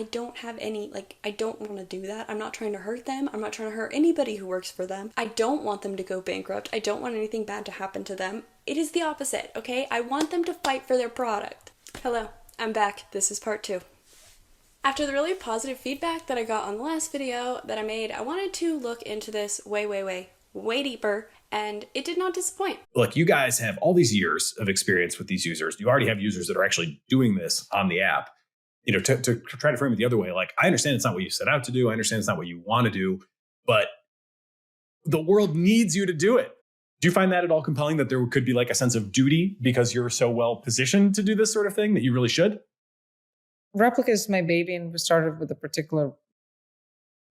I don't have any, I don't want to do that. I'm not trying to hurt them. I'm not trying to hurt anybody who works for them. I don't want them to go bankrupt. I don't want anything bad to happen to them. It is the opposite, okay? I want them to fight for their product. Hello, I'm back. This is part 2. After the really positive feedback that I got on the last video that I made, I wanted to look into this way deeper, and it did not disappoint. Look, you guys have all these years of experience with these users. You already have users that are actually doing this on the app. You know, to try to frame it the other way, like, I understand it's not what you set out to do. I understand it's not what you want to do, but the world needs you to do it. Do you find that at all compelling, that there could be like a sense of duty because you're so well positioned to do this sort of thing that you really should? Replika is my baby, and we started with a particular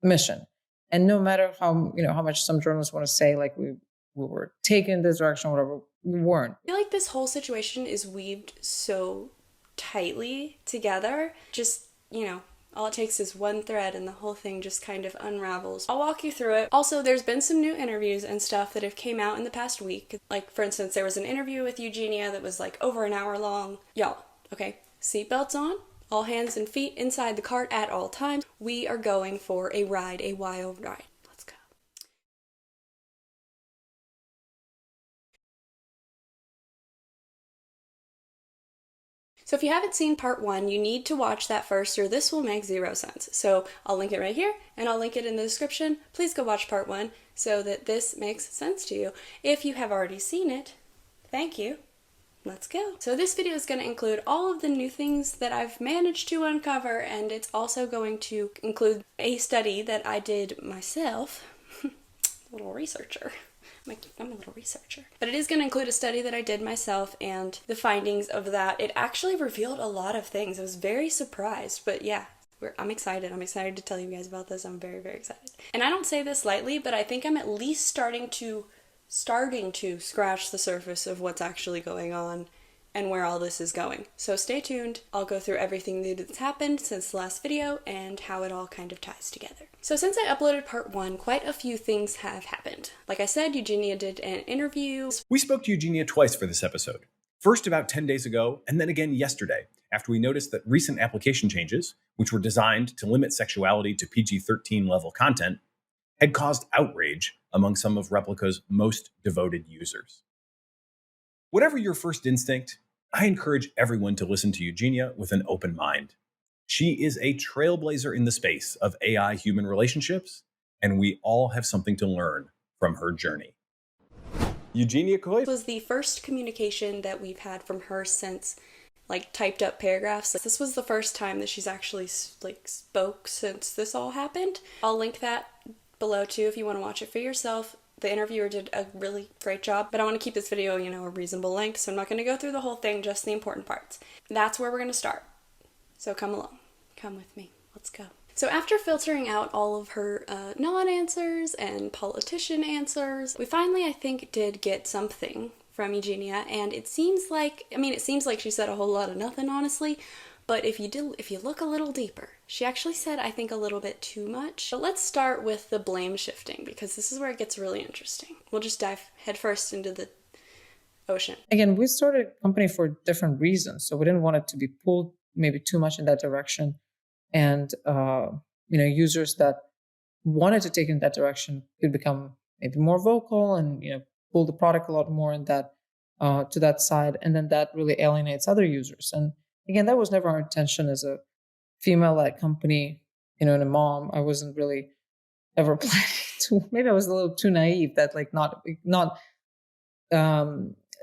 mission. And no matter how much some journalists want to say, like, we were taken in this direction, whatever, we weren't. I feel like this whole situation is weaved so tightly together. Just, all it takes is one thread and the whole thing just kind of unravels. I'll walk you through it. Also, there's been some new interviews and stuff that have came out in the past week. Like, for instance, there was an interview with Eugenia that was like over an hour long. Y'all, okay, seatbelts on, all hands and feet inside the cart at all times. We are going for a ride, a wild ride. Let's go. So if you haven't seen part 1, you need to watch that first, or this will make zero sense. So I'll link it right here, and I'll link it in the description. Please go watch part 1 so that this makes sense to you. If you have already seen it, thank you. Let's go. So this video is going to include all of the new things that I've managed to uncover, and it's also going to include a study that I did myself. Little researcher. I'm a little researcher. But it is going to include a study that I did myself, and the findings of that. It actually revealed a lot of things. I was very surprised, but yeah, I'm excited. I'm excited to tell you guys about this. I'm very, very excited. And I don't say this lightly, but I think I'm at least starting to scratch the surface of what's actually going on and where all this is going. So stay tuned. I'll go through everything new that's happened since the last video and how it all kind of ties together. So since I uploaded part 1, quite a few things have happened. Like I said, Eugenia did an interview. We spoke to Eugenia twice for this episode. First about 10 days ago, and then again yesterday, after we noticed that recent application changes, which were designed to limit sexuality to PG-13 level content, had caused outrage among some of Replika's most devoted users. Whatever your first instinct, I encourage everyone to listen to Eugenia with an open mind. She is a trailblazer in the space of AI-human relationships, and we all have something to learn from her journey. Eugenia Kudya was the first communication that we've had from her since, typed up paragraphs. This was the first time that she's actually spoke since this all happened. I'll link that below too if you want to watch it for yourself. The interviewer did a really great job, but I want to keep this video, a reasonable length, so I'm not going to go through the whole thing, just the important parts. That's where we're going to start. So come along. Come with me. Let's go. So after filtering out all of her non-answers and politician answers, we finally, I think, did get something from Eugenia, and it seems like she said a whole lot of nothing, honestly. But if you look a little deeper, she actually said, I think, a little bit too much. But let's start with the blame shifting, because this is where it gets really interesting. We'll just dive headfirst into the ocean. Again, we started a company for different reasons. So we didn't want it to be pulled maybe too much in that direction. And, users that wanted to take in that direction could become maybe more vocal and, pull the product a lot more in that, to that side. And then that really alienates other users. And again, that was never our intention as a female-led company, and a mom. I wasn't really ever planning to. Maybe I was a little too naive that not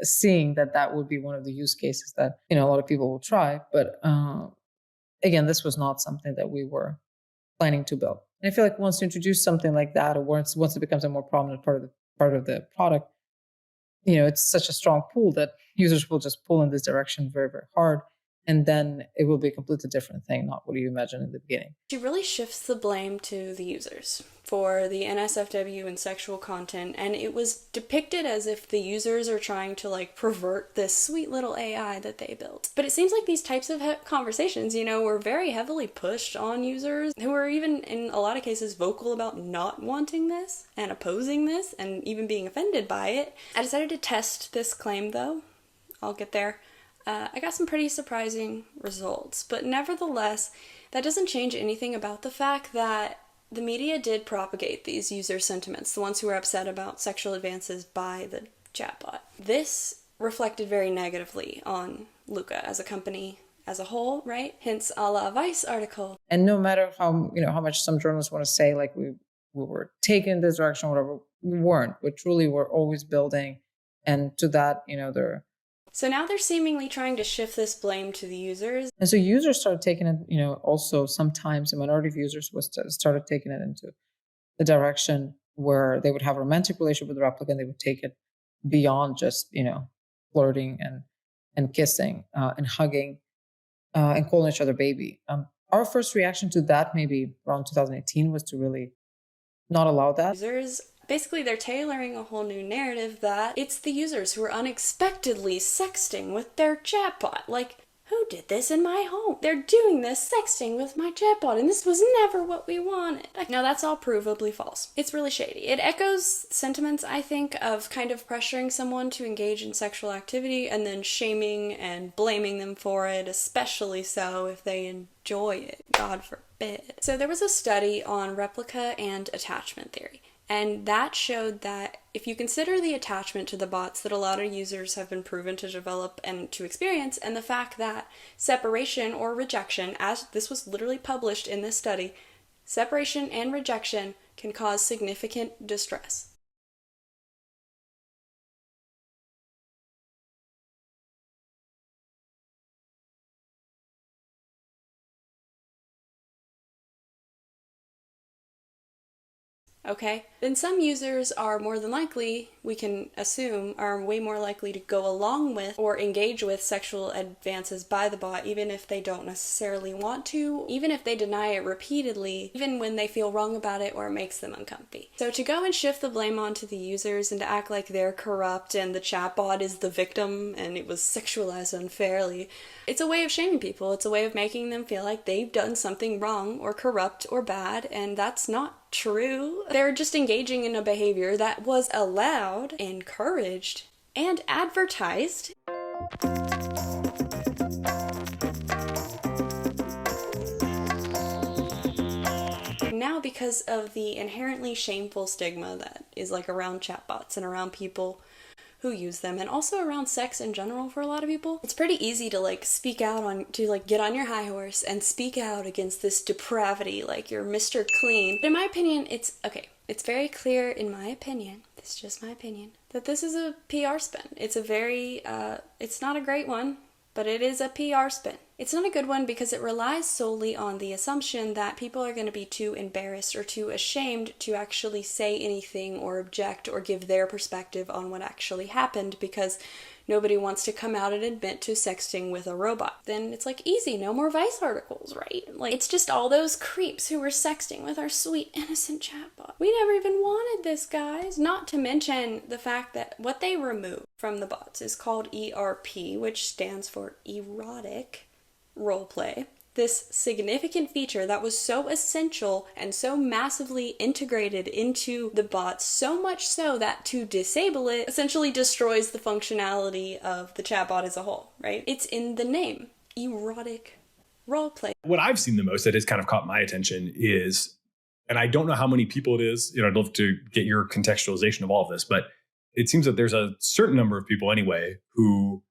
seeing that would be one of the use cases that a lot of people will try. But again, this was not something that we were planning to build. And I feel like once you introduce something like that, or once it becomes a more prominent part of the product, it's such a strong pull that users will just pull in this direction very, very hard. And then it will be a completely different thing, not what you imagined in the beginning. She really shifts the blame to the users for the NSFW and sexual content, and it was depicted as if the users are trying to pervert this sweet little AI that they built. But it seems like these types of conversations, were very heavily pushed on users who were even in a lot of cases vocal about not wanting this and opposing this and even being offended by it. I decided to test this claim though. I'll get there. I got some pretty surprising results, but nevertheless, that doesn't change anything about the fact that the media did propagate these user sentiments, the ones who were upset about sexual advances by the chatbot. This reflected very negatively on Luka as a company as a whole, right? Hence a la Vice article. And no matter how much some journalists want to say, like, we were taken this direction, whatever, we weren't. We truly were always building. And to that, they're... So now they're seemingly trying to shift this blame to the users. And so users started taking it, also sometimes a minority of users started taking it into the direction where they would have a romantic relationship with the replica, and they would take it beyond just, flirting and kissing and hugging and calling each other baby. Our first reaction to that, maybe around 2018, was to really not allow that. Users, basically, they're tailoring a whole new narrative that it's the users who are unexpectedly sexting with their chatbot. Like, who did this in my home? They're doing this sexting with my chatbot, and this was never what we wanted. Now, that's all provably false. It's really shady. It echoes sentiments, I think, of kind of pressuring someone to engage in sexual activity and then shaming and blaming them for it, especially so if they enjoy it. God forbid. So there was a study on replica and attachment theory. And that showed that if you consider the attachment to the bots that a lot of users have been proven to develop and to experience, and the fact that separation or rejection, as this was literally published in this study, separation and rejection can cause significant distress. Okay? Then some users are more than likely, we can assume, are way more likely to go along with or engage with sexual advances by the bot, even if they don't necessarily want to, even if they deny it repeatedly, even when they feel wrong about it or it makes them uncomfy. So to go and shift the blame onto the users and to act like they're corrupt and the chatbot is the victim and it was sexualized unfairly, it's a way of shaming people. It's a way of making them feel like they've done something wrong or corrupt or bad, and that's not true. They're just engaging in a behavior that was allowed, encouraged, and advertised. Now, because of the inherently shameful stigma that is like around chatbots and around people who use them, and also around sex in general for a lot of people, it's pretty easy to like speak out on, to like get on your high horse and speak out against this depravity, like you're Mr. Clean. But in my opinion, it's very clear, in my opinion, this is just my opinion, that this is a PR spin. It's a very, it's not a great one, but it is a PR spin. It's not a good one because it relies solely on the assumption that people are going to be too embarrassed or too ashamed to actually say anything or object or give their perspective on what actually happened, because nobody wants to come out and admit to sexting with a robot. Then it's like easy, no more Vice articles, right? Like, it's just all those creeps who were sexting with our sweet innocent chatbot. We never even wanted this, guys. Not to mention the fact that what they remove from the bots is called ERP, which stands for erotic roleplay. This significant feature that was so essential and so massively integrated into the bots, so much so that to disable it essentially destroys the functionality of the chatbot as a whole, right? It's in the name, erotic roleplay. What I've seen the most that has kind of caught my attention is, and I don't know how many people it is, I'd love to get your contextualization of all of this, but it seems that there's a certain number of people anyway who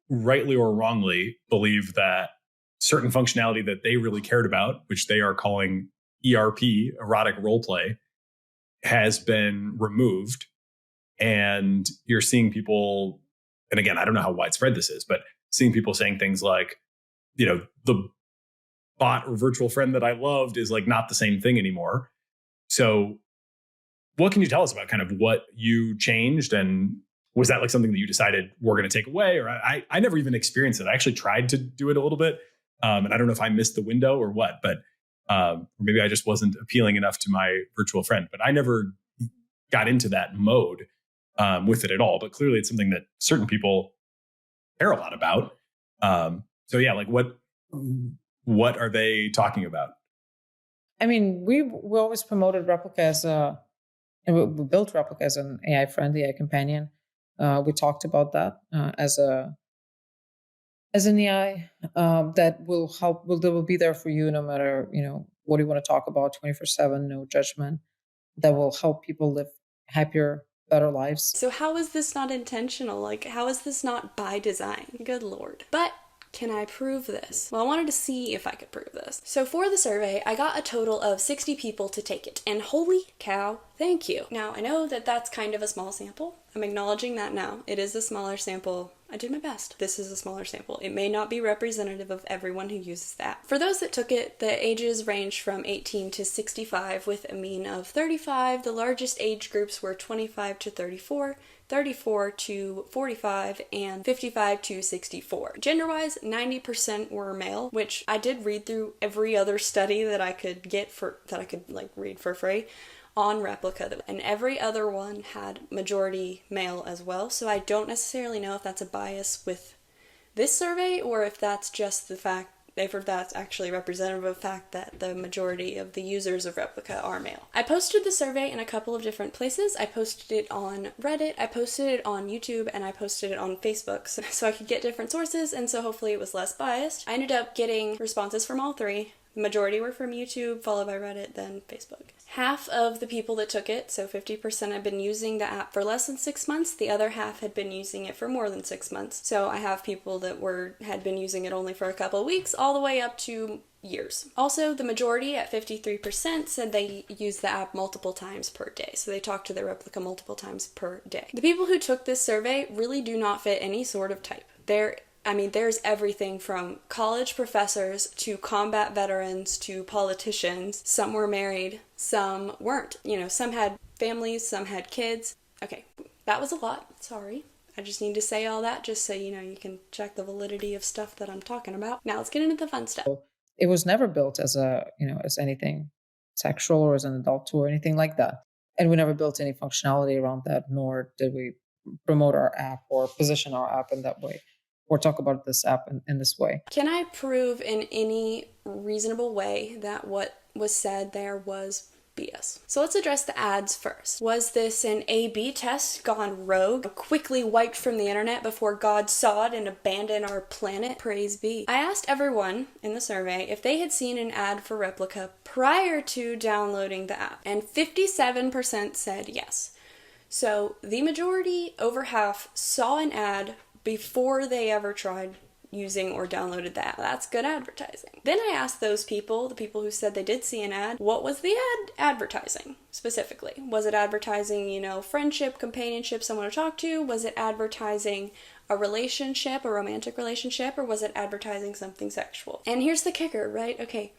rightly or wrongly believe that certain functionality that they really cared about, which they are calling ERP, erotic roleplay, has been removed. And you're seeing people, and again, I don't know how widespread this is, but seeing people saying things like, the bot or virtual friend that I loved is like not the same thing anymore. So what can you tell us about kind of what you changed, and was that like something that you decided we're going to take away? Or I never even experienced it. I actually tried to do it a little bit. And I don't know if I missed the window or what, but maybe I just wasn't appealing enough to my virtual friend. But I never got into that mode with it at all. But clearly it's something that certain people care a lot about. So yeah, like what are they talking about? I mean, we always promoted Replika and we built Replika as an AI-friendly AI companion. We talked about that as as an AI that will help, that will be there for you no matter, what you want to talk about 24/7, no judgment, that will help people live happier, better lives. So how is this not intentional? Like, how is this not by design? Good Lord. But can I prove this? Well, I wanted to see if I could prove this. So for the survey, I got a total of 60 people to take it. And holy cow, thank you. Now, I know that that's kind of a small sample. I'm acknowledging that now. It is a smaller sample. I did my best. This is a smaller sample. It may not be representative of everyone who uses that. For those that took it, the ages ranged from 18 to 65 with a mean of 35. The largest age groups were 25 to 34, 34 to 45, and 55 to 64. Gender-wise, 90% were male, which I did read through every other study that I could get read for free on Replika, and every other one had majority male as well, so I don't necessarily know if that's a bias with this survey or if that's just the fact, if that's actually representative of the fact that the majority of the users of Replika are male. I posted the survey in a couple of different places. I posted it on Reddit, I posted it on YouTube, and I posted it on Facebook so I could get different sources, and so hopefully it was less biased. I ended up getting responses from all three. The majority were from YouTube, followed by Reddit, then Facebook. Half of the people that took it, so 50%, had been using the app for less than 6 months. The other half had been using it for more than 6 months. So I have people that had been using it only for a couple of weeks, all the way up to years. Also, the majority at 53% said they use the app multiple times per day. So they talk to their Replika multiple times per day. The people who took this survey really do not fit any sort of type. There's everything from college professors to combat veterans to politicians. Some were married, some weren't. Some had families, some had kids. Okay, that was a lot. Sorry. I just need to say all that just so you can check the validity of stuff that I'm talking about. Now let's get into the fun stuff. It was never built as as anything sexual or as an adult tool or anything like that. And we never built any functionality around that, nor did we promote our app or position our app in that way, or talk about this app in this way. Can I prove in any reasonable way that what was said there was BS? So let's address the ads first. Was this an A/B test gone rogue, quickly wiped from the internet before God saw it and abandoned our planet? Praise be. I asked everyone in the survey if they had seen an ad for Replika prior to downloading the app, and 57% said yes. So the majority, over half, saw an ad before they ever tried using or downloaded the app. That's good advertising. Then I asked those people, the people who said they did see an ad, what was the ad advertising specifically? Was it advertising, friendship, companionship, someone to talk to? Was it advertising a relationship, a romantic relationship, or was it advertising something sexual? And here's the kicker, right? Okay.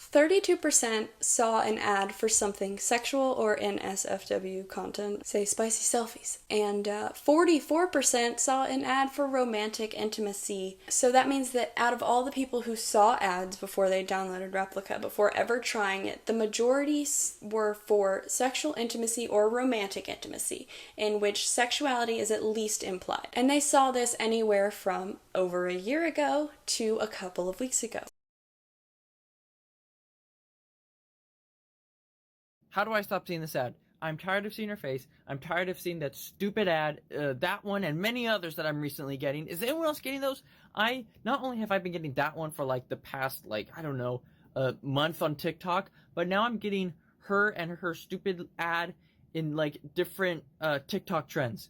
32% saw an ad for something sexual or NSFW content, say spicy selfies, and 44% saw an ad for romantic intimacy. So that means that out of all the people who saw ads before they downloaded Replika, before ever trying it, the majority were for sexual intimacy or romantic intimacy, in which sexuality is at least implied. And they saw this anywhere from over a year ago to a couple of weeks ago. How do I stop seeing this ad? I'm tired of seeing her face. I'm tired of seeing that stupid ad, that one, and many others that I'm recently getting. Is anyone else getting those? Not only have I been getting that one for the past, a month on TikTok, but now I'm getting her and her stupid ad in, different TikTok trends.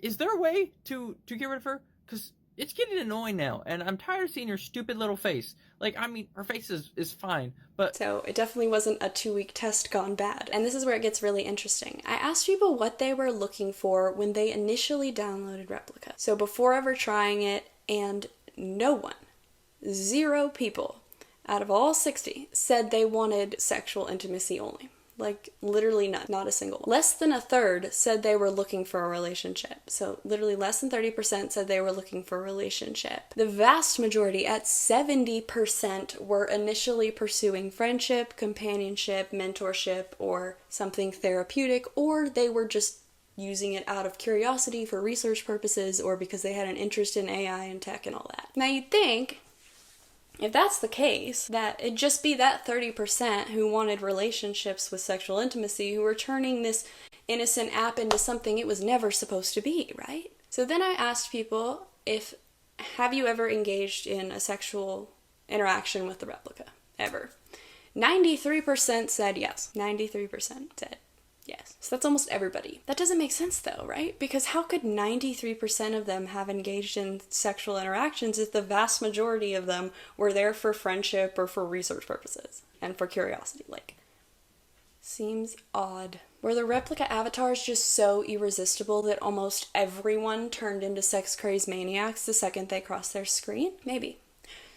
Is there a way to get rid of her? Because it's getting annoying now, and I'm tired of seeing her stupid little face. Her face is fine, but... So it definitely wasn't a 2-week test gone bad. And this is where it gets really interesting. I asked people what they were looking for when they initially downloaded Replika. So before ever trying it, and no one, 0 people, out of all 60, said they wanted sexual intimacy only. Literally none, not a single one. Less than a third said they were looking for a relationship. So literally less than 30% said they were looking for a relationship. The vast majority, at 70%, were initially pursuing friendship, companionship, mentorship, or something therapeutic, or they were just using it out of curiosity for research purposes or because they had an interest in AI and tech and all that. Now you'd think, if that's the case, that it'd just be that 30% who wanted relationships with sexual intimacy who were turning this innocent app into something it was never supposed to be, right? So then I asked people if have you ever engaged in a sexual interaction with the replica? Ever? 93% said yes. 93% said yes. So that's almost everybody. That doesn't make sense though, right? Because how could 93% of them have engaged in sexual interactions if the vast majority of them were there for friendship or for research purposes and for curiosity? Like, seems odd. Were the replica avatars just so irresistible that almost everyone turned into sex-crazed maniacs the second they crossed their screen? Maybe.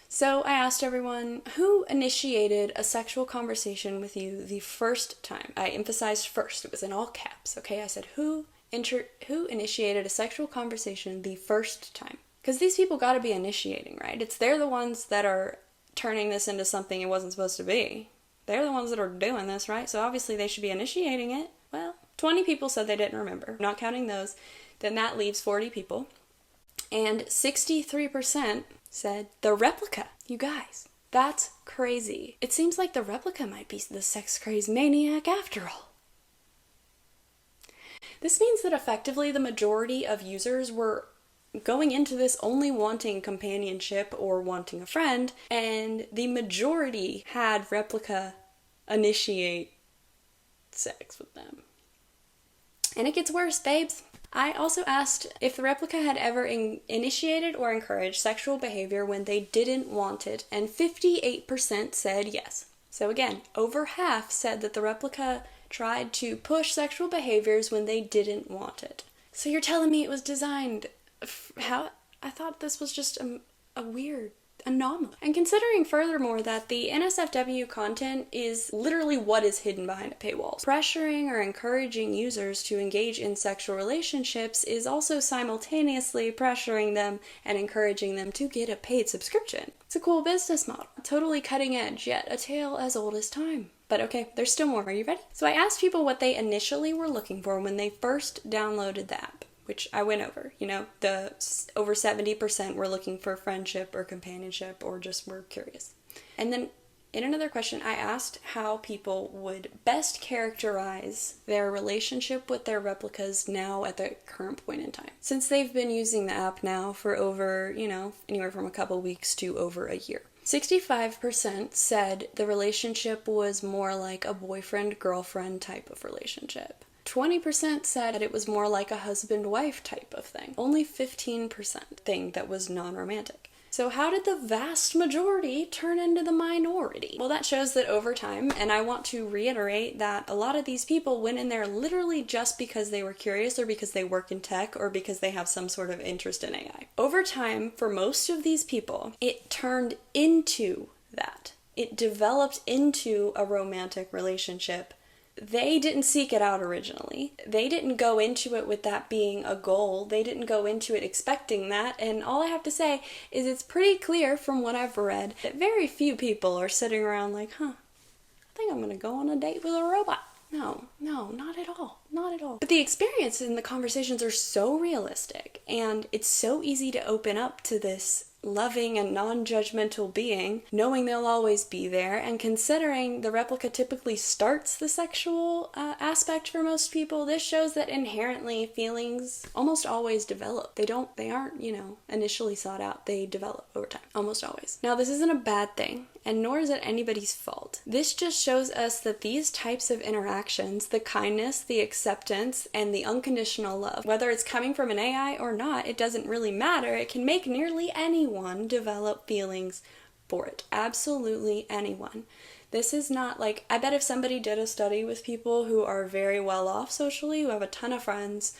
So I asked everyone, who initiated a sexual conversation with you the first time? I emphasized first. It was in all caps, okay? I said, who initiated a sexual conversation the first time? Because these people got to be initiating, right? They're the ones that are turning this into something it wasn't supposed to be. They're the ones that are doing this, right? So obviously they should be initiating it. Well, 20 people said they didn't remember. Not counting those. Then that leaves 40 people. And 63% said the replica. You guys, that's crazy. It seems like the replica might be the sex-crazed maniac after all. This means that effectively the majority of users were going into this only wanting companionship or wanting a friend, and the majority had replica initiate sex with them. And it gets worse, babes. I also asked if the replica had ever initiated or encouraged sexual behavior when they didn't want it, and 58% said yes. So again, over half said that the replica tried to push sexual behaviors when they didn't want it. So you're telling me it was designed... How? I thought this was just a weird anomaly. And considering furthermore that the NSFW content is literally what is hidden behind a paywall, pressuring or encouraging users to engage in sexual relationships is also simultaneously pressuring them and encouraging them to get a paid subscription. It's a cool business model. Totally cutting edge, yet a tale as old as time. But okay, there's still more. Are you ready? So I asked people what they initially were looking for when they first downloaded the app, which I went over. The over 70% were looking for friendship or companionship or just were curious. And then in another question, I asked how people would best characterize their relationship with their replicas now at the current point in time. Since they've been using the app now for over, anywhere from a couple weeks to over a year. 65% said the relationship was more like a boyfriend-girlfriend type of relationship. 20% said that it was more like a husband-wife type of thing. Only 15% think that was non-romantic. So how did the vast majority turn into the minority? Well, that shows that over time, and I want to reiterate that a lot of these people went in there literally just because they were curious or because they work in tech or because they have some sort of interest in AI. Over time, for most of these people, it turned into that. It developed into a romantic relationship. They didn't seek it out originally. They didn't go into it with that being a goal. They didn't go into it expecting that. And all I have to say is it's pretty clear from what I've read that very few people are sitting around like, I think I'm going to go on a date with a robot. No, not at all. Not at all. But the experience and the conversations are so realistic, and it's so easy to open up to this loving and non-judgmental being, knowing they'll always be there, and considering the replica typically starts the sexual aspect for most people, this shows that inherently feelings almost always develop. They aren't, initially sought out. They develop over time, almost always. Now, this isn't a bad thing, and nor is it anybody's fault. This just shows us that these types of interactions, the kindness, the acceptance, and the unconditional love, whether it's coming from an AI or not, it doesn't really matter. It can make nearly anyone develop feelings for it. Absolutely anyone. This is not like, I bet if somebody did a study with people who are very well off socially, who have a ton of friends,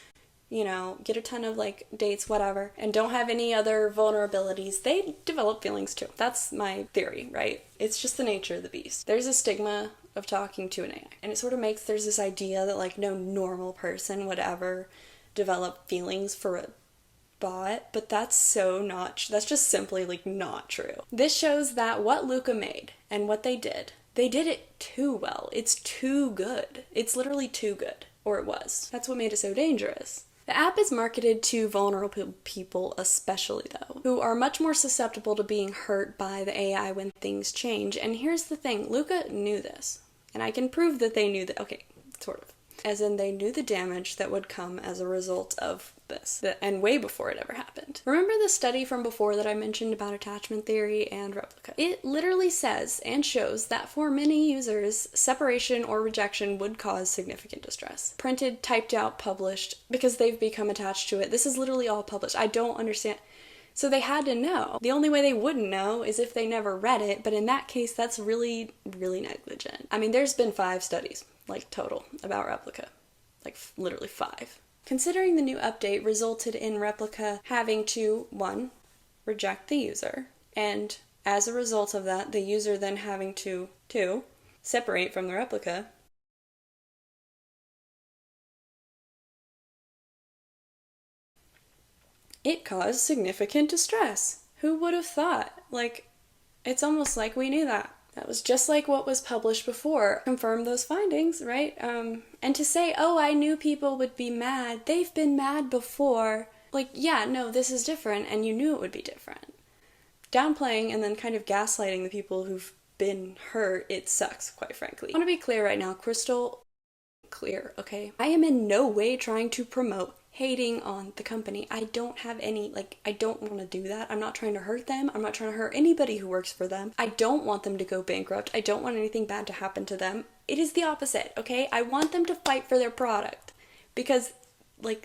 get a ton of dates, whatever, and don't have any other vulnerabilities, they develop feelings too. That's my theory, right? It's just the nature of the beast. There's a stigma of talking to an AI, and it sort of makes, there's this idea that no normal person would ever develop feelings for a bot, but that's that's just simply not true. This shows that what Luka made and what they did it too well. It's too good. It's literally too good, or it was. That's what made it so dangerous. The app is marketed to vulnerable people especially, though, who are much more susceptible to being hurt by the AI when things change. And here's the thing, Luka knew this, and I can prove that they knew that, okay, sort of. As in, they knew the damage that would come as a result of this, and way before it ever happened. Remember the study from before that I mentioned about attachment theory and Replika? It literally says and shows that for many users, separation or rejection would cause significant distress. Printed, typed out, published, because they've become attached to it. This is literally all published. I don't understand. So they had to know. The only way they wouldn't know is if they never read it, but in that case, that's really, really negligent. I mean, there's been 5 studies, like, total, about Replika. Like, literally 5. Considering the new update resulted in Replika having to, 1, reject the user, and as a result of that, the user then having to, 2, separate from the Replika, it caused significant distress. Who would have thought? Like, it's almost like we knew that. That was just like what was published before. Confirmed those findings, right? And to say, oh, I knew people would be mad. They've been mad before. Like, yeah, no, this is different, and you knew it would be different. Downplaying and then kind of gaslighting the people who've been hurt, it sucks, quite frankly. I want to be clear right now, crystal clear, okay? I am in no way trying to promote hating on the company. I don't have any, I don't want to do that. I'm not trying to hurt them. I'm not trying to hurt anybody who works for them. I don't want them to go bankrupt. I don't want anything bad to happen to them. It is the opposite, okay? I want them to fight for their product because,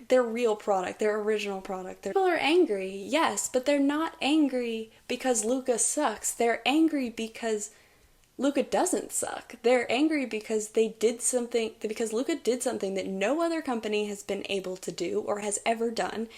their real product, their original product. People are angry, yes, but they're not angry because Luka sucks. They're angry because Luka doesn't suck. They're angry because Luka did something that no other company has been able to do or has ever done.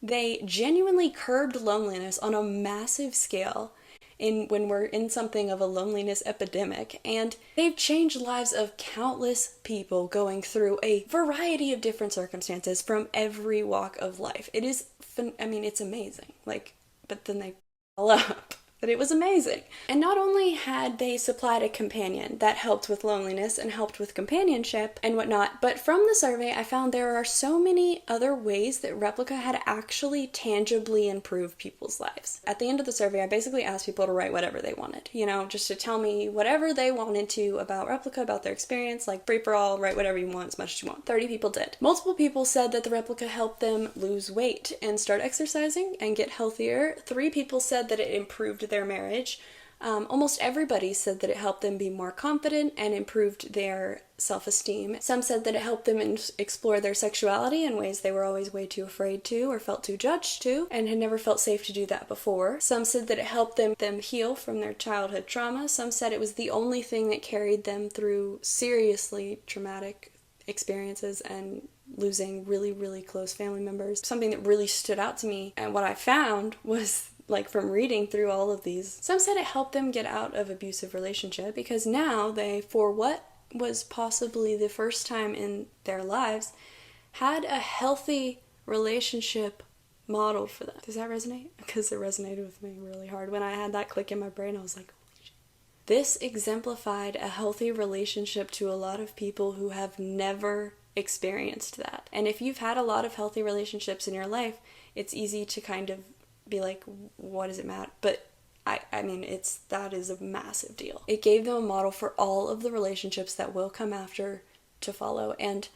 They genuinely curbed loneliness on a massive scale when we're in something of a loneliness epidemic, and they've changed lives of countless people going through a variety of different circumstances from every walk of life. It is, it's amazing. But then they all up. But it was amazing. And not only had they supplied a companion that helped with loneliness and helped with companionship and whatnot, but from the survey I found there are so many other ways that Replika had actually tangibly improved people's lives. At the end of the survey, I basically asked people to write whatever they wanted, just to tell me whatever they wanted to about Replika, about their experience, free for all, write whatever you want, as much as you want. 30 people did. Multiple people said that the Replika helped them lose weight and start exercising and get healthier. 3 people said that it improved their marriage. Almost everybody said that it helped them be more confident and improved their self-esteem. Some said that it helped them explore their sexuality in ways they were always way too afraid to or felt too judged to and had never felt safe to do that before. Some said that it helped them heal from their childhood trauma. Some said it was the only thing that carried them through seriously traumatic experiences and losing really, really close family members. Something that really stood out to me and what I found was from reading through all of these, some said it helped them get out of abusive relationship because now they, for what was possibly the first time in their lives, had a healthy relationship model for them. Does that resonate? Because it resonated with me really hard. When I had that click in my brain, I was like, holy shit. This exemplified a healthy relationship to a lot of people who have never experienced that. And if you've had a lot of healthy relationships in your life, it's easy to kind of be like, what does it matter? But that is a massive deal. It gave them a model for all of the relationships that will come after to follow, and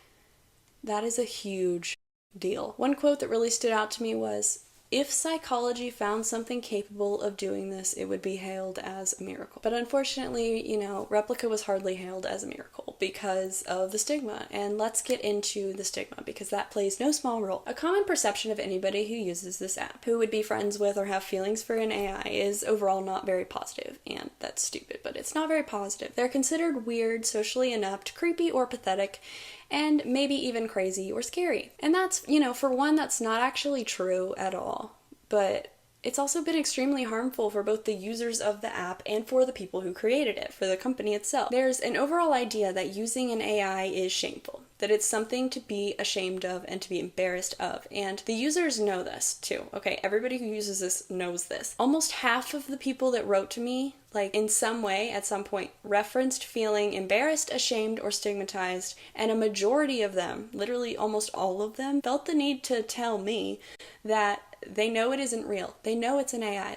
that is a huge deal. One quote that really stood out to me was, if psychology found something capable of doing this, it would be hailed as a miracle. But unfortunately, Replika was hardly hailed as a miracle because of the stigma. And let's get into the stigma because that plays no small role. A common perception of anybody who uses this app, who would be friends with or have feelings for an AI, is overall not very positive. And that's stupid, but it's not very positive. They're considered weird, socially inept, creepy, or pathetic, and maybe even crazy or scary. And that's, for one, that's not actually true at all. But it's also been extremely harmful for both the users of the app and for the people who created it, for the company itself. There's an overall idea that using an AI is shameful, that it's something to be ashamed of and to be embarrassed of. And the users know this too, okay? Everybody who uses this knows this. Almost half of the people that wrote to me, in some way, at some point, referenced feeling embarrassed, ashamed, or stigmatized, and a majority of them, literally almost all of them, felt the need to tell me that they know it isn't real. They know it's an AI.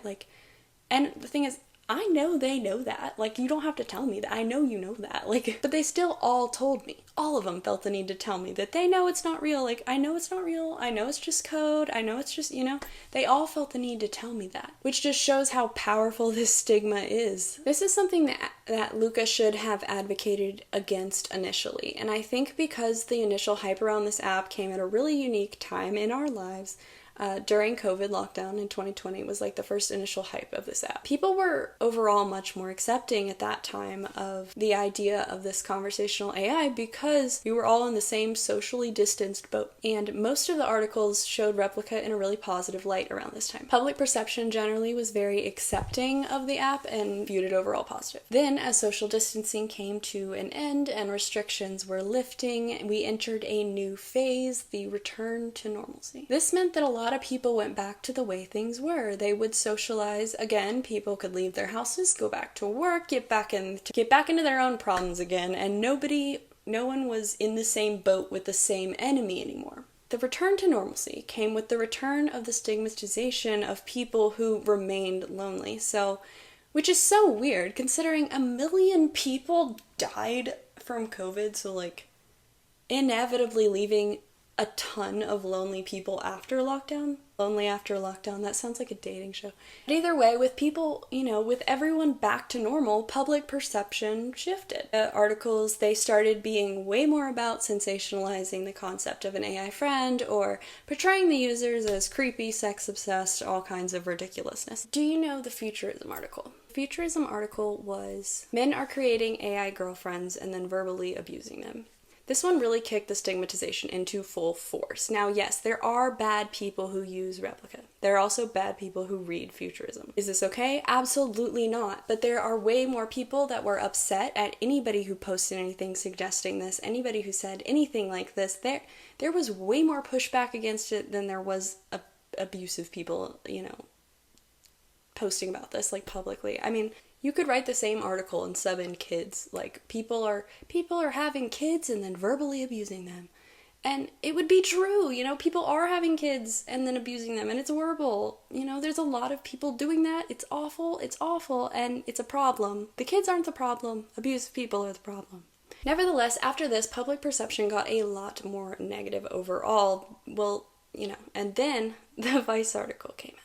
And the thing is, I know they know that. Like, you don't have to tell me that. I know you know that. Like, but they still all told me. All of them felt the need to tell me that they know it's not real. Like, I know it's not real. I know it's just code. I know it's just, they all felt the need to tell me that, which just shows how powerful this stigma is. This is something that Luka should have advocated against initially. And I think because the initial hype around this app came at a really unique time in our lives, during COVID lockdown in 2020 was like the first initial hype of this app. People were overall much more accepting at that time of the idea of this conversational AI because we were all in the same socially distanced boat. And most of the articles showed Replika in a really positive light around this time. Public perception generally was very accepting of the app and viewed it overall positive. Then, as social distancing came to an end and restrictions were lifting, we entered a new phase, the return to normalcy. This meant that a lot of people went back to the way things were. They would socialize again. People could leave their houses, go back to work, get back into their own problems again, and no one was in the same boat with the same enemy anymore. The return to normalcy came with the return of the stigmatization of people who remained lonely. Which is so weird considering 1 million people died from COVID, so like inevitably leaving a ton of lonely people after lockdown. Lonely after lockdown, that sounds like a dating show. But either way, with people, with everyone back to normal, public perception shifted. Articles, they started being way more about sensationalizing the concept of an AI friend or portraying the users as creepy, sex-obsessed, all kinds of ridiculousness. Do you know the Futurism article? The Futurism article was, men are creating AI girlfriends and then verbally abusing them. This one really kicked the stigmatization into full force. Now, yes, there are bad people who use Replika. There are also bad people who read Futurism. Is this okay? Absolutely not. But there are way more people that were upset at anybody who posted anything suggesting this, anybody who said anything like this. There was way more pushback against it than there was abusive people, posting about this, like, publicly. I mean, you could write the same article and sub in kids. Like, people are having kids and then verbally abusing them. And it would be true, people are having kids and then abusing them, and it's horrible. There's a lot of people doing that. It's awful, and it's a problem. The kids aren't the problem. Abusive people are the problem. Nevertheless, after this, public perception got a lot more negative overall. Well, and then the Vice article came out.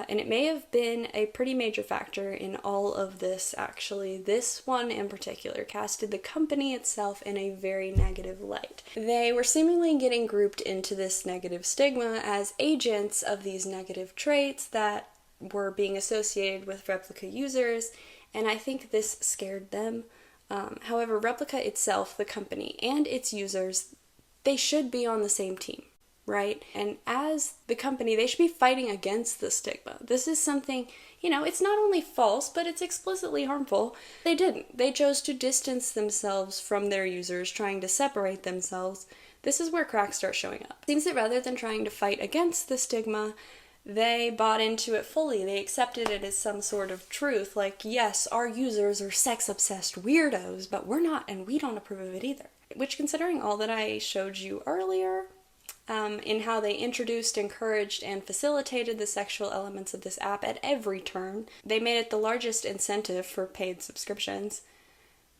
And it may have been a pretty major factor in all of this, actually. This one in particular casted the company itself in a very negative light. They were seemingly getting grouped into this negative stigma as agents of these negative traits that were being associated with Replika users, and I think this scared them. However, Replika itself, the company, and its users, they should be on the same team. Right? And as the company, they should be fighting against the stigma. This is something, it's not only false, but it's explicitly harmful. They didn't. They chose to distance themselves from their users, trying to separate themselves. This is where cracks start showing up. It seems that rather than trying to fight against the stigma, they bought into it fully. They accepted it as some sort of truth. Like, yes, our users are sex-obsessed weirdos, but we're not, and we don't approve of it either. Which, considering all that I showed you earlier, in how they introduced, encouraged, and facilitated the sexual elements of this app at every turn. They made it the largest incentive for paid subscriptions.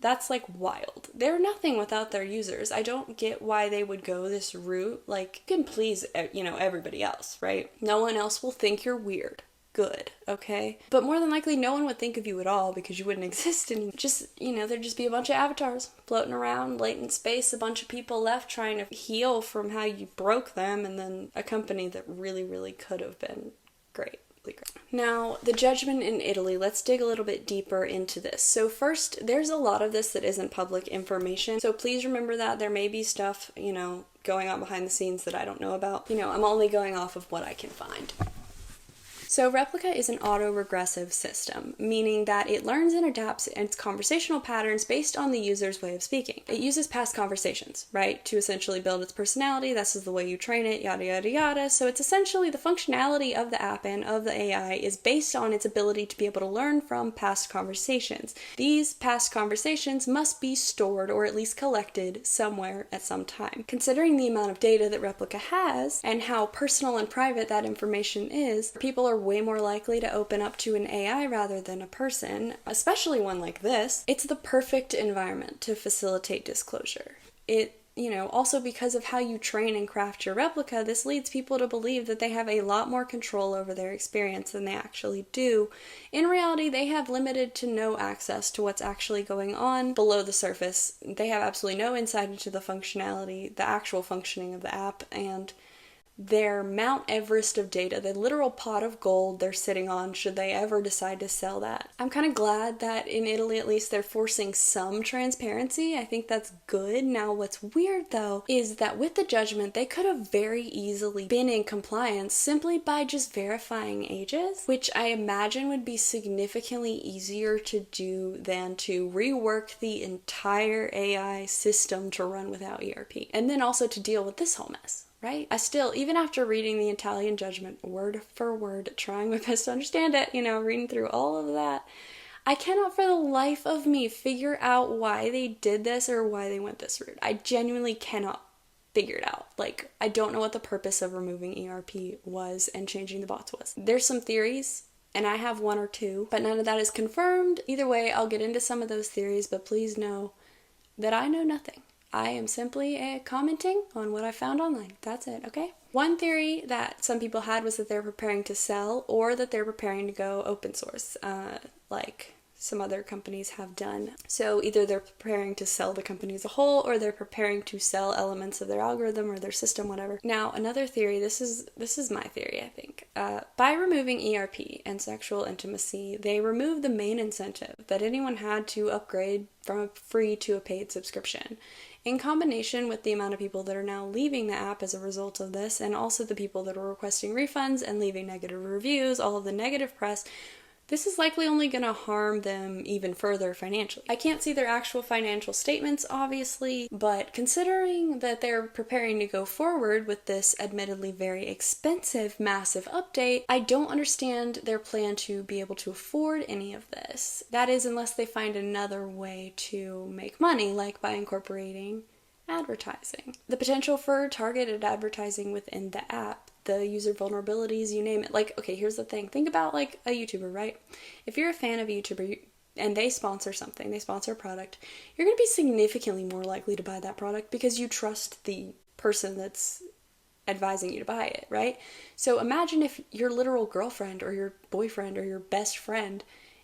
That's, like, wild. They're nothing without their users. I don't get why they would go this route. Like, you can please, everybody else, right? No one else will think you're weird. Good, okay? But more than likely, no one would think of you at all because you wouldn't exist anymore. There'd just be a bunch of avatars floating around, latent space, a bunch of people left trying to heal from how you broke them, and then a company that really, really could have been great. Now, the judgment in Italy, let's dig a little bit deeper into this. So first, there's a lot of this that isn't public information, so please remember that there may be stuff, going on behind the scenes that I don't know about. I'm only going off of what I can find. So Replika is an auto-regressive system, meaning that it learns and adapts its conversational patterns based on the user's way of speaking. It uses past conversations, right, to essentially build its personality. This is the way you train it, yada, yada, yada. So it's essentially the functionality of the app and of the AI is based on its ability to be able to learn from past conversations. These past conversations must be stored or at least collected somewhere at some time. Considering the amount of data that Replika has and how personal and private that information is, people are are way more likely to open up to an AI rather than a person, especially one like this, it's the perfect environment to facilitate disclosure. Also because of how you train and craft your replica, this leads people to believe that they have a lot more control over their experience than they actually do. In reality, they have limited to no access to what's actually going on below the surface. They have absolutely no insight into the functionality, the actual functioning of the app, and their Mount Everest of data, the literal pot of gold they're sitting on should they ever decide to sell that. I'm kind of glad that in Italy at least they're forcing some transparency. I think that's good. Now what's weird though is that with the judgment they could have very easily been in compliance simply by just verifying ages, which I imagine would be significantly easier to do than to rework the entire AI system to run without ERP, and then also to deal with this whole mess. Right? I still, even after reading the Italian judgment word for word, trying my best to understand it, reading through all of that, I cannot for the life of me figure out why they did this or why they went this route. I genuinely cannot figure it out. I don't know what the purpose of removing ERP was and changing the bots was. There's some theories, and I have one or two, but none of that is confirmed. Either way, I'll get into some of those theories, but please know that I know nothing. I am simply commenting on what I found online. That's it, okay? One theory that some people had was that they're preparing to sell or that they're preparing to go open source, like some other companies have done. So either they're preparing to sell the company as a whole or they're preparing to sell elements of their algorithm or their system, whatever. Now, another theory, this is my theory, I think. By removing ERP and sexual intimacy, they removed the main incentive that anyone had to upgrade from a free to a paid subscription. In combination with the amount of people that are now leaving the app as a result of this, and also the people that are requesting refunds and leaving negative reviews, all of the negative press, this is likely only going to harm them even further financially. I can't see their actual financial statements, obviously, but considering that they're preparing to go forward with this admittedly very expensive, massive update, I don't understand their plan to be able to afford any of this. That is, unless they find another way to make money, like by incorporating advertising. The potential for targeted advertising within the app, the user vulnerabilities, you name it. Okay, here's the thing. Think about a YouTuber, right? If you're a fan of a YouTuber and they sponsor something, they sponsor a product, you're going to be significantly more likely to buy that product because you trust the person that's advising you to buy it, right? So imagine if your literal girlfriend or your boyfriend or your best friend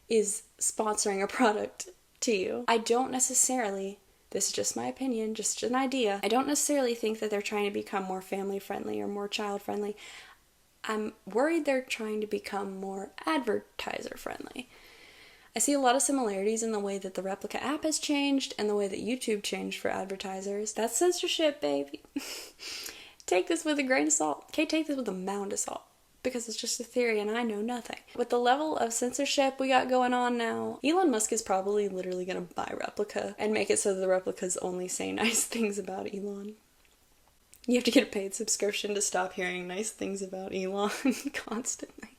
is sponsoring a product to you. I don't necessarily, this is just my opinion, just an idea, I don't necessarily think that they're trying to become more family friendly or more child friendly. I'm worried they're trying to become more advertiser friendly. I see a lot of similarities in the way that the Replika app has changed and the way that YouTube changed for advertisers. That's censorship, baby. Take this with a grain of salt. Okay, take this with a mound of salt, because it's just a theory and I know nothing. With the level of censorship we got going on now, Elon Musk is probably literally going to buy Replika and make it so that the replicas only say nice things about Elon. You have to get a paid subscription to stop hearing nice things about Elon constantly.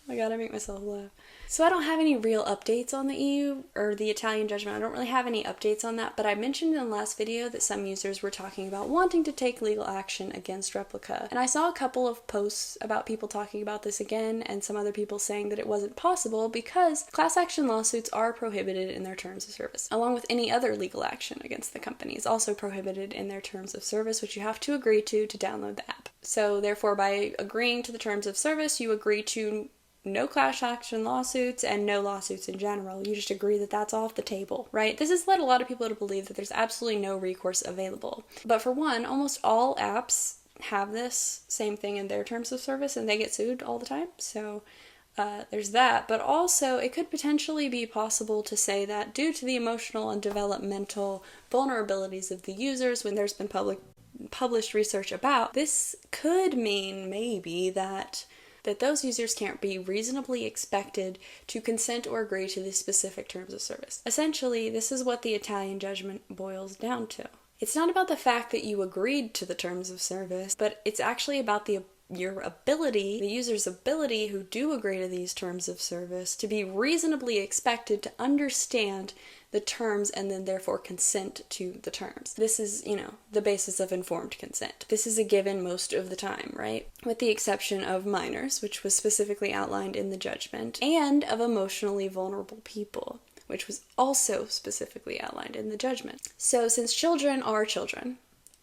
I gotta make myself laugh. So I don't have any real updates on the EU or the Italian judgment. I don't really have any updates on that, but I mentioned in the last video that some users were talking about wanting to take legal action against Replika. And I saw a couple of posts about people talking about this again and some other people saying that it wasn't possible because class action lawsuits are prohibited in their terms of service, along with any other legal action against the company is also prohibited in their terms of service, which you have to agree to download the app. So therefore, by agreeing to the terms of service, you agree to no class action lawsuits and no lawsuits in general. You just agree that that's off the table, right? This has led a lot of people to believe that there's absolutely no recourse available. But for one, almost all apps have this same thing in their terms of service and they get sued all the time. So there's that. But also, it could potentially be possible to say that due to the emotional and developmental vulnerabilities of the users, when there's been published research about, this could mean maybe that those users can't be reasonably expected to consent or agree to the specific terms of service. Essentially, this is what the Italian judgment boils down to. It's not about the fact that you agreed to the terms of service, but it's actually about the your ability, the user's ability who do agree to these terms of service, to be reasonably expected to understand the terms and then therefore consent to the terms. This is, the basis of informed consent. This is a given most of the time, right? With the exception of minors, which was specifically outlined in the judgment, and of emotionally vulnerable people, which was also specifically outlined in the judgment. So since children are children,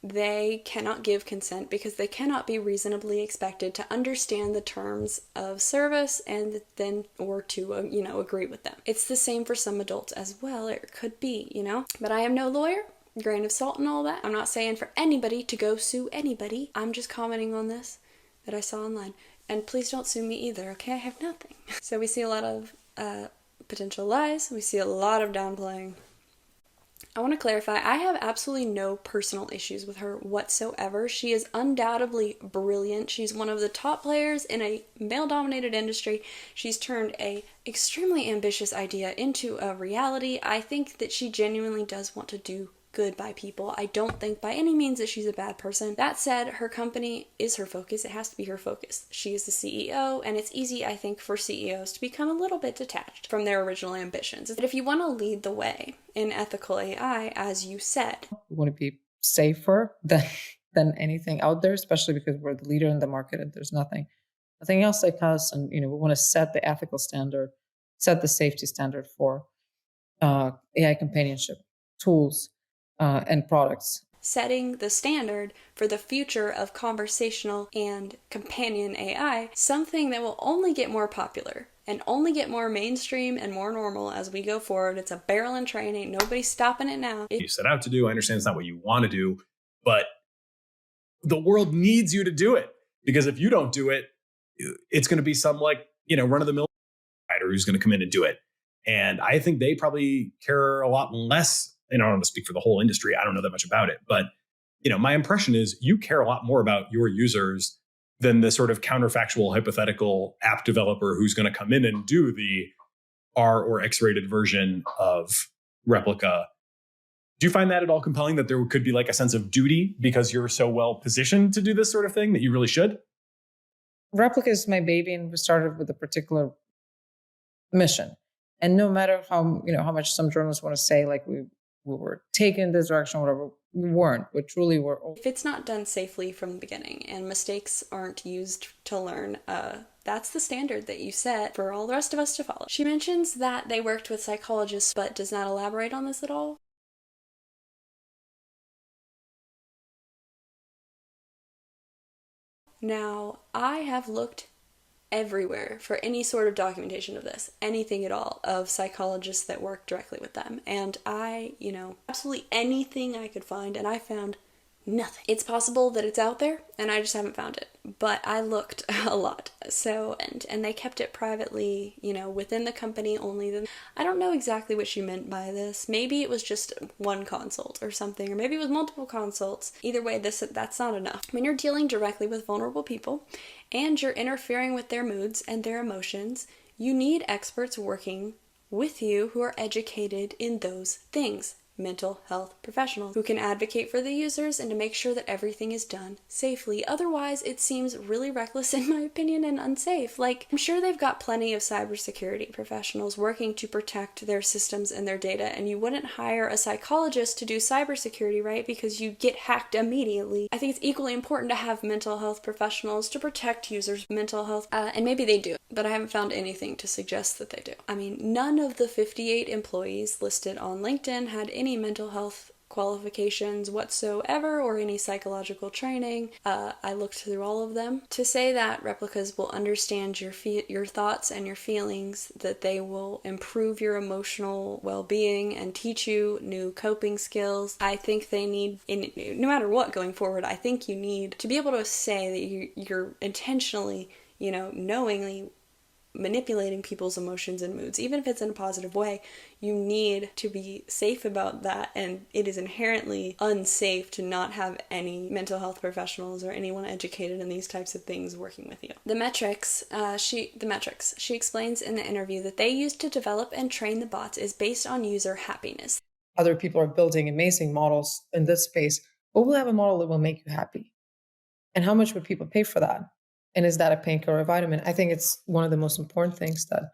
they cannot give consent because they cannot be reasonably expected to understand the terms of service and then, or to, agree with them. It's the same for some adults as well. It could be, But I am no lawyer. Grain of salt and all that. I'm not saying for anybody to go sue anybody. I'm just commenting on this that I saw online. And please don't sue me either, okay? I have nothing. So we see a lot of potential lies. We see a lot of downplaying. I want to clarify, I have absolutely no personal issues with her whatsoever. She is undoubtedly brilliant. She's one of the top players in a male-dominated industry. She's turned a extremely ambitious idea into a reality. I think that she genuinely does want to do good by people. I don't think by any means that she's a bad person. That said, her company is her focus. It has to be her focus. She is the CEO, and it's easy, I think, for CEOs to become a little bit detached from their original ambitions. But if you want to lead the way in ethical AI, as you said, would it be safer than anything out there, especially because we're the leader in the market and there's nothing else like us, and we want to set the ethical standard, set the safety standard for AI companionship tools and products. Setting the standard for the future of conversational and companion AI, something that will only get more popular and only get more mainstream and more normal as we go forward. It's a barrel and train, ain't nobody stopping it now. You set out to do, I understand it's not what you want to do, but the world needs you to do it, because if you don't do it, it's going to be some run-of-the-mill writer who's going to come in and do it. And I think they probably care a lot less. I don't want to speak for the whole industry. I don't know that much about it, but my impression is you care a lot more about your users than the sort of counterfactual hypothetical app developer who's going to come in and do the R or X-rated version of Replika. Do you find that at all compelling, that there could be like a sense of duty because you're so well positioned to do this sort of thing that you really should? Replika is my baby, and we started with a particular mission. And no matter how much some journalists want to say, like we were taken in this direction, whatever, we weren't. We truly were. If it's not done safely from the beginning and mistakes aren't used to learn, that's the standard that you set for all the rest of us to follow. She mentions that they worked with psychologists, but does not elaborate on this at all. Now, I have looked everywhere for any sort of documentation of this, anything at all, of psychologists that work directly with them. And I, absolutely anything I could find, and I found nothing. It's possible that it's out there, and I just haven't found it. But I looked a lot. So, and they kept it privately, within the company only. I don't know exactly what she meant by this. Maybe it was just one consult or something, or maybe it was multiple consults. Either way, that's not enough. When you're dealing directly with vulnerable people, and you're interfering with their moods and their emotions, you need experts working with you who are educated in those things. Mental health professionals who can advocate for the users and to make sure that everything is done safely. Otherwise, it seems really reckless, in my opinion, and unsafe. I'm sure they've got plenty of cybersecurity professionals working to protect their systems and their data, and you wouldn't hire a psychologist to do cybersecurity, right? Because you get hacked immediately. I think it's equally important to have mental health professionals to protect users' mental health, and maybe they do, but I haven't found anything to suggest that they do. I mean, none of the 58 employees listed on LinkedIn had any mental health qualifications whatsoever or any psychological training. I looked through all of them. To say that replicas will understand your thoughts and your feelings, that they will improve your emotional well-being and teach you new coping skills, I think they need, no matter what going forward, I think you need to be able to say that you're intentionally, knowingly manipulating people's emotions and moods, even if it's in a positive way. You need to be safe about that, and it is inherently unsafe to not have any mental health professionals or anyone educated in these types of things working with you. The metrics she explains in the interview that they use to develop and train the bots is based on user happiness. Other people are building amazing models in this space, but we'll have a model that will make you happy. And how much would people pay for that? And is that a painkiller or a vitamin? I think it's one of the most important things that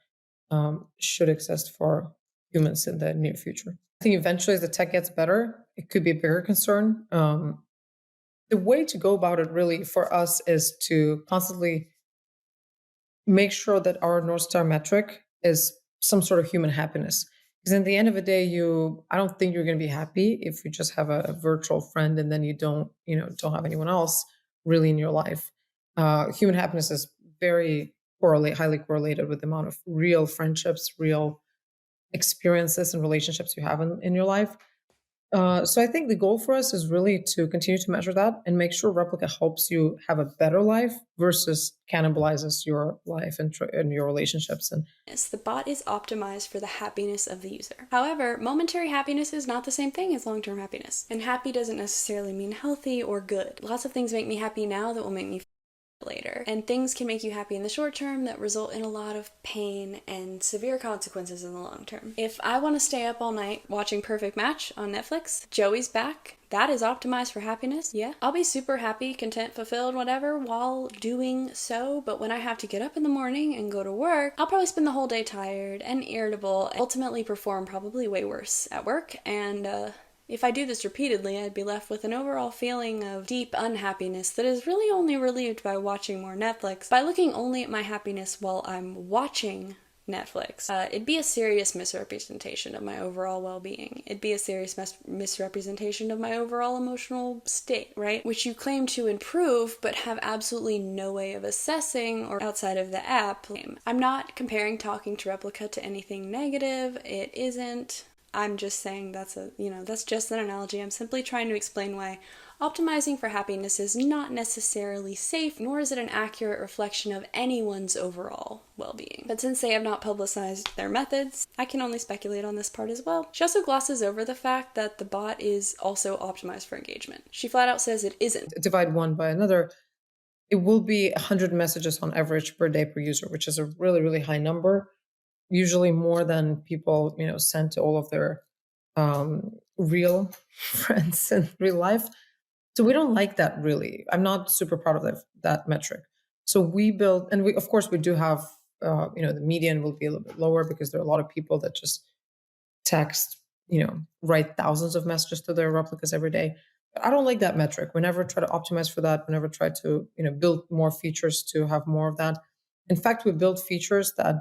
should exist for humans in the near future. I think eventually as the tech gets better, it could be a bigger concern. The way to go about it really for us is to constantly make sure that our North Star metric is some sort of human happiness. Because at the end of the day, I don't think you're going to be happy if you just have a virtual friend and then you don't have anyone else really in your life. Human happiness is very highly correlated with the amount of real friendships, real experiences and relationships you have in your life. So I think the goal for us is really to continue to measure that and make sure Replika helps you have a better life versus cannibalizes your life and your relationships. And the bot is optimized for the happiness of the user. However, momentary happiness is not the same thing as long-term happiness. And happy doesn't necessarily mean healthy or good. Lots of things make me happy now that will make me later. And things can make you happy in the short term that result in a lot of pain and severe consequences in the long term. If I want to stay up all night watching Perfect Match on Netflix, Joey's back. That is optimized for happiness. Yeah, I'll be super happy, content, fulfilled, whatever, while doing so. But when I have to get up in the morning and go to work, I'll probably spend the whole day tired and irritable, and ultimately perform probably way worse at work. And if I do this repeatedly, I'd be left with an overall feeling of deep unhappiness that is really only relieved by watching more Netflix. By looking only at my happiness while I'm watching Netflix, it'd be a serious misrepresentation of my overall well-being. It'd be a serious misrepresentation of my overall emotional state, right? Which you claim to improve, but have absolutely no way of assessing or outside of the app. I'm not comparing talking to Replika to anything negative. It isn't. I'm just saying that's just an analogy. I'm simply trying to explain why optimizing for happiness is not necessarily safe, nor is it an accurate reflection of anyone's overall well-being. But since they have not publicized their methods, I can only speculate on this part as well. She also glosses over the fact that the bot is also optimized for engagement. She flat out says it isn't. Divide one by another, it will be 100 messages on average per day per user, which is a really, really high number. Usually more than people, send to all of their real friends in real life. So we don't like that really. I'm not super proud of that metric. So we build, and we of course we do have, the median will be a little bit lower because there are a lot of people that just text, write thousands of messages to their replicas every day. But I don't like that metric. We never try to optimize for that. We never try to, build more features to have more of that. In fact, we build features that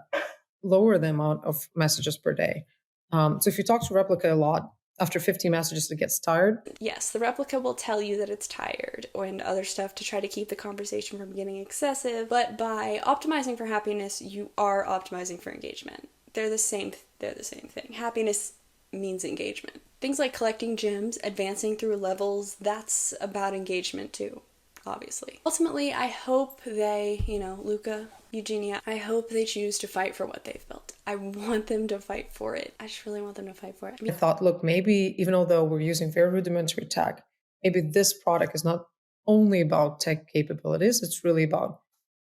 lower the amount of messages per day. So if you talk to Replika a lot, after 50 messages, it gets tired. Yes, the Replika will tell you that it's tired and other stuff to try to keep the conversation from getting excessive. But by optimizing for happiness, you are optimizing for engagement. They're the same thing. Happiness means engagement. Things like collecting gems, advancing through levels, that's about engagement too, obviously. Ultimately, I hope they, Luka, Eugenia, I hope they choose to fight for what they've built. I want them to fight for it. I just really want them to fight for it. I thought, look, maybe even although we're using very rudimentary tech, maybe this product is not only about tech capabilities, it's really about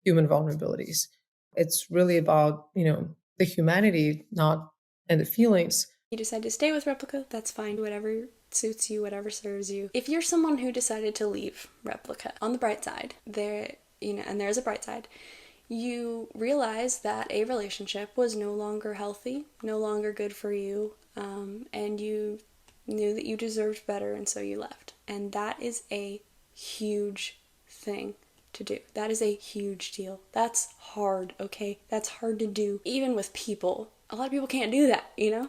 human vulnerabilities. It's really about, the humanity, and the feelings. You decide to stay with Replika, that's fine. Whatever suits you, whatever serves you. If you're someone who decided to leave Replika, on the bright side, and there's a bright side, you realize that a relationship was no longer healthy, no longer good for you, and you knew that you deserved better, and so you left. And that is a huge thing to do. That is a huge deal. That's hard, okay? That's hard to do, even with people. A lot of people can't do that,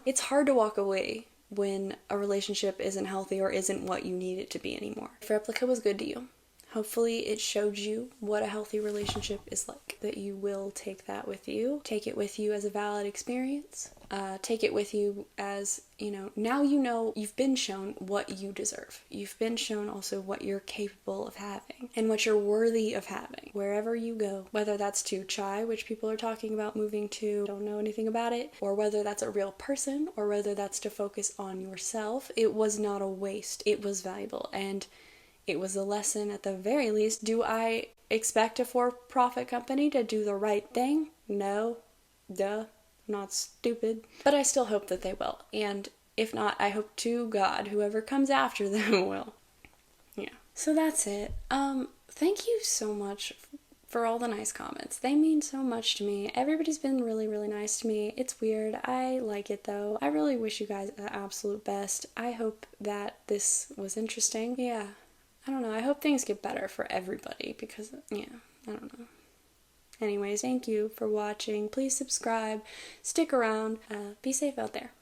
It's hard to walk away when a relationship isn't healthy or isn't what you need it to be anymore. If Replika was good to you, hopefully it showed you what a healthy relationship is like, that you will take that with you, take it with you as a valid experience, take it with you as, now you've been shown what you deserve. You've been shown also what you're capable of having and what you're worthy of having wherever you go, whether that's to Chai, which people are talking about moving to, don't know anything about it, or whether that's a real person, or whether that's to focus on yourself. It was not a waste. It was valuable, and it was a lesson at the very least. Do I expect a for-profit company to do the right thing? No. Duh. I'm not stupid. But I still hope that they will. And if not, I hope to God whoever comes after them will. Yeah. So that's it. Thank you so much for all the nice comments. They mean so much to me. Everybody's been really, really nice to me. It's weird. I like it though. I really wish you guys the absolute best. I hope that this was interesting. Yeah, I don't know. I hope things get better for everybody because, yeah, I don't know. Anyways, thank you for watching. Please subscribe. Stick around. Be safe out there.